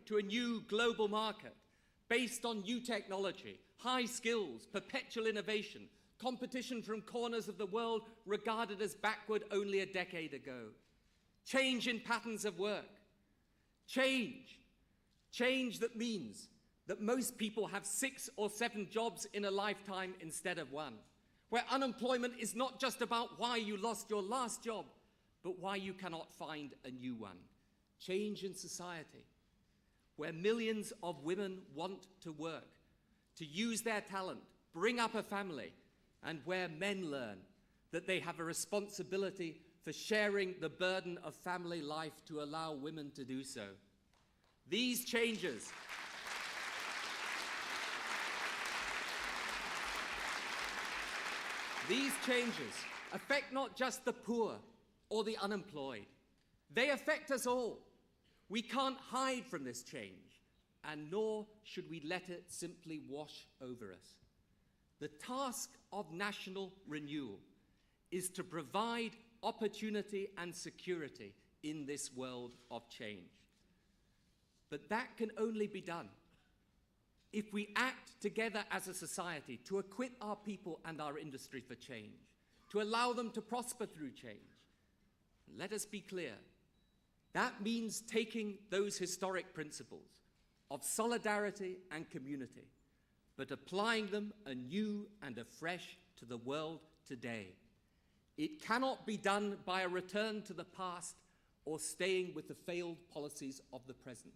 to a new global market based on new technology, high skills, perpetual innovation, competition from corners of the world regarded as backward only a decade ago. Change in patterns of work. Change that means that most people have 6 or 7 jobs in a lifetime instead of 1, where unemployment is not just about why you lost your last job, but why you cannot find a new one. Change in society, where millions of women want to work, to use their talent, bring up a family, and where men learn that they have a responsibility for sharing the burden of family life to allow women to do so. These changes affect not just the poor or the unemployed. They affect us all. We can't hide from this change, and nor should we let it simply wash over us. The task of national renewal is to provide opportunity and security in this world of change. But that can only be done if we act together as a society to equip our people and our industry for change, to allow them to prosper through change. Let us be clear. That means taking those historic principles of solidarity and community, but applying them anew and afresh to the world today. It cannot be done by a return to the past or staying with the failed policies of the present.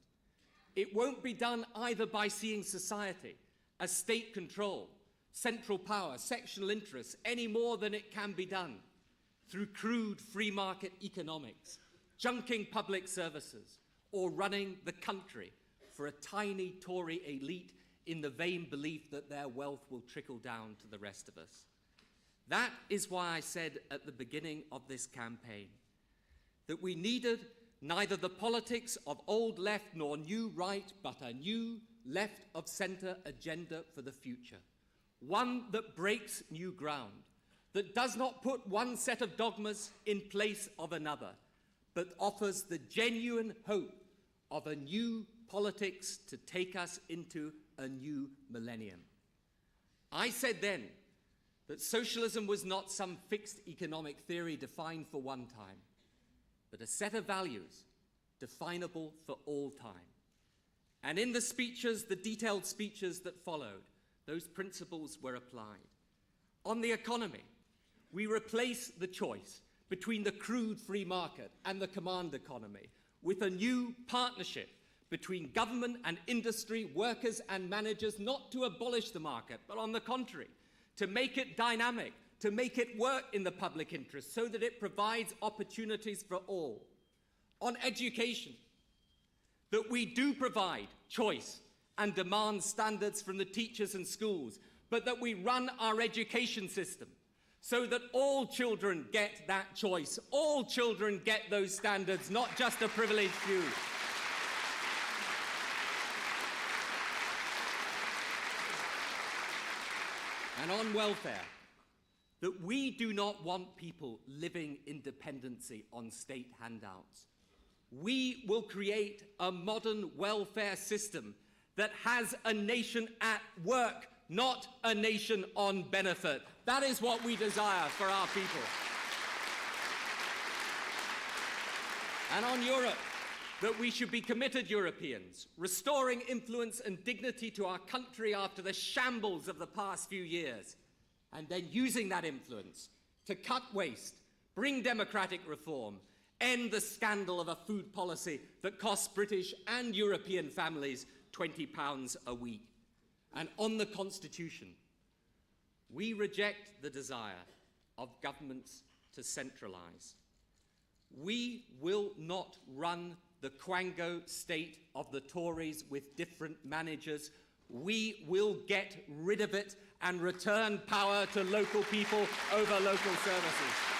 It won't be done either by seeing society as state control, central power, sectional interests, any more than it can be done through crude free market economics, junking public services, or running the country for a tiny Tory elite in the vain belief that their wealth will trickle down to the rest of us. That is why I said at the beginning of this campaign that we needed neither the politics of old left nor new right, but a new left of centre agenda for the future. One that breaks new ground, that does not put one set of dogmas in place of another, but offers the genuine hope of a new politics to take us into a new millennium. I said then that socialism was not some fixed economic theory defined for one time, but a set of values definable for all time. And in the speeches, the detailed speeches that followed, those principles were applied. On the economy, we replace the choice between the crude free market and the command economy with a new partnership between government and industry, workers and managers, not to abolish the market, but on the contrary, to make it dynamic, to make it work in the public interest so that it provides opportunities for all. On education, that we do provide choice and demand standards from the teachers and schools, but that we run our education system so that all children get that choice, all children get those standards, not just a privileged few. And on welfare, that we do not want people living in dependency on state handouts. We will create a modern welfare system that has a nation at work, not a nation on benefit. That is what we desire for our people. And on Europe, that we should be committed Europeans, restoring influence and dignity to our country after the shambles of the past few years, and then using that influence to cut waste, bring democratic reform, end the scandal of a food policy that costs British and European families £20 a week. And on the Constitution, we reject the desire of governments to centralise. We will not run the Quango state of the Tories with different managers. We will get rid of it and return power to local people over local services.